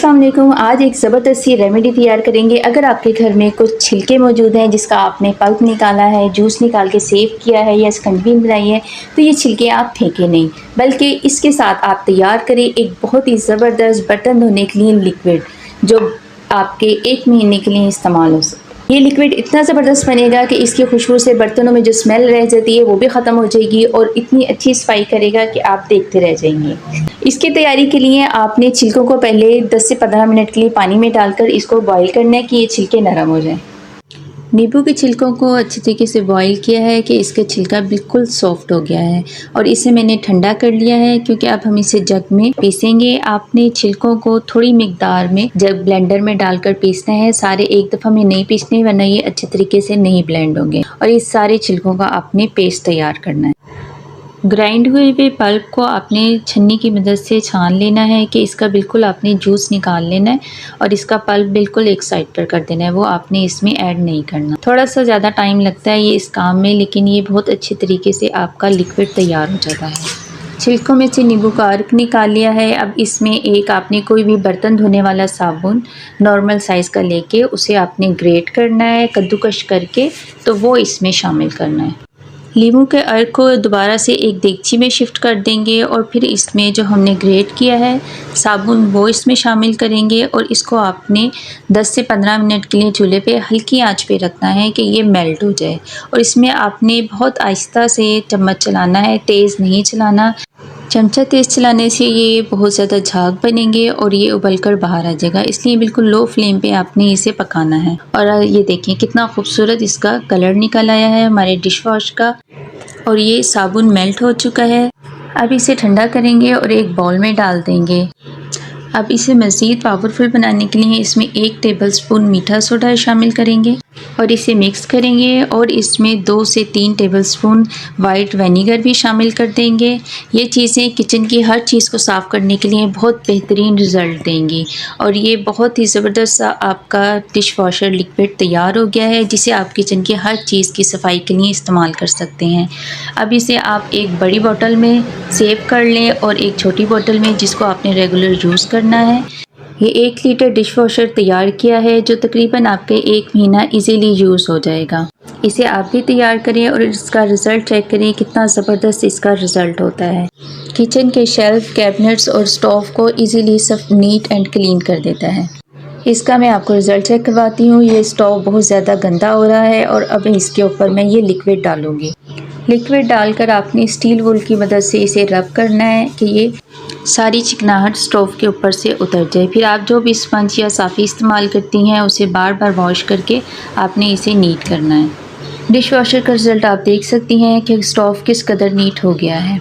अस्सलाम वालेकुम। आज एक ज़बरदस्त सी रेमेडी तैयार करेंगे। अगर आपके घर में कुछ छिलके मौजूद हैं जिसका आपने पल्प निकाला है, जूस निकाल के सेव किया है या स्कंजी बनाई है, तो ये छिलके आप फेंकें नहीं, बल्कि इसके साथ आप तैयार करें एक बहुत ही ज़बरदस्त बर्तन धोने के लिए लिक्विड, जो आपके 1 महीने के लिए इस्तेमाल हो सकता है। ये लिक्विड इतना ज़बरदस्त बनेगा कि इसकी खुशबू से बर्तनों में जो स्मेल रह जाती है वो भी ख़त्म हो जाएगी और इतनी अच्छी सफाई करेगा कि आप देखते रह जाएंगे। इसकी तैयारी के लिए आपने छिलकों को पहले 10 से 15 मिनट के लिए पानी में डालकर इसको बॉईल करना है कि ये छिलके नरम हो जाएं। नींबू के छिलकों को अच्छी तरीके से बॉईल किया है कि इसका छिलका बिल्कुल सॉफ्ट हो गया है और इसे मैंने ठंडा कर लिया है क्योंकि अब हम इसे जग में पीसेंगे। आपने छिलकों को थोड़ी मिकदार में जब ब्लेंडर में डालकर पीसना है, सारे एक दफ़ा में नहीं पीसने, वरना ये अच्छे तरीके से नहीं ब्लेंड होंगे। और इस सारे छिलकों का आपने पेस्ट तैयार करना है। ग्राइंड हुए पल्प को आपने छन्नी की मदद से छान लेना है कि इसका बिल्कुल आपने जूस निकाल लेना है और इसका पल्प बिल्कुल एक साइड पर कर देना है, वो आपने इसमें ऐड नहीं करना। थोड़ा सा ज़्यादा टाइम लगता है ये इस काम में, लेकिन ये बहुत अच्छे तरीके से आपका लिक्विड तैयार हो जाता है। छिलकों में से नींबू का अर्क निकाल लिया है। अब इसमें एक आपने कोई भी बर्तन धोने वाला साबुन नॉर्मल साइज़ का लेके उसे आपने ग्रेट करना है कद्दूकश करके, तो वो इसमें शामिल करना है। नींबू के अर्क को दोबारा से एक देगची में शिफ्ट कर देंगे और फिर इसमें जो हमने ग्रेट किया है साबुन वो इसमें शामिल करेंगे और इसको आपने 10 से 15 मिनट के लिए चूल्हे पे हल्की आंच पे रखना है कि ये मेल्ट हो जाए। और इसमें आपने बहुत आहिस्ता से चम्मच चलाना है, तेज़ नहीं चलाना। चमचा तेज़ चलाने से ये बहुत ज़्यादा झाग बनेंगे और ये उबल कर बाहर आ जाएगा, इसलिए बिल्कुल लो फ्लेम पे आपने इसे पकाना है। और ये देखें कितना खूबसूरत इसका कलर निकल आया है हमारे डिश वॉश का, और ये साबुन मेल्ट हो चुका है। अब इसे ठंडा करेंगे और एक बाउल में डाल देंगे। अब इसे मज़ीद पावरफुल बनाने के लिए इसमें 1 टेबलस्पून मीठा सोडा शामिल करेंगे और इसे मिक्स करेंगे और इसमें 2 से 3 टेबलस्पून वाइट विनेगर भी शामिल कर देंगे। ये चीज़ें किचन की हर चीज़ को साफ़ करने के लिए बहुत बेहतरीन रिज़ल्ट देंगी और ये बहुत ही ज़बरदस्त आपका डिश वॉशर लिक्विड तैयार हो गया है, जिसे आप किचन की हर चीज़ की सफाई के लिए इस्तेमाल कर सकते हैं। अब इसे आप एक बड़ी बोतल में सेव कर लें और एक छोटी बोतल में जिसको आपने रेगुलर यूज़ करना है। ये 1 लीटर डिश वॉशर तैयार किया है जो तकरीबन आपके 1 महीना इजीली यूज़ हो जाएगा। इसे आप भी तैयार करें और इसका रिज़ल्ट चेक करें, कितना ज़बरदस्त इसका रिज़ल्ट होता है। किचन के शेल्फ, कैबिनेट्स और स्टोव को इजीली सब नीट एंड क्लीन कर देता है। इसका मैं आपको रिज़ल्ट चेक करवाती हूँ। ये स्टोव बहुत ज़्यादा गंदा हो रहा है और अब इसके ऊपर मैं ये लिक्विड डालूँगी। लिक्विड डालकर आपने स्टील वूल की मदद से इसे रब करना है कि ये सारी चिकनाहट स्टोव के ऊपर से उतर जाए। फिर आप जो भी स्पंज या साफ़ी इस्तेमाल करती हैं उसे बार बार वॉश करके आपने इसे नीट करना है। डिश वॉशर का रिज़ल्ट आप देख सकती हैं कि स्टोव किस कदर नीट हो गया है।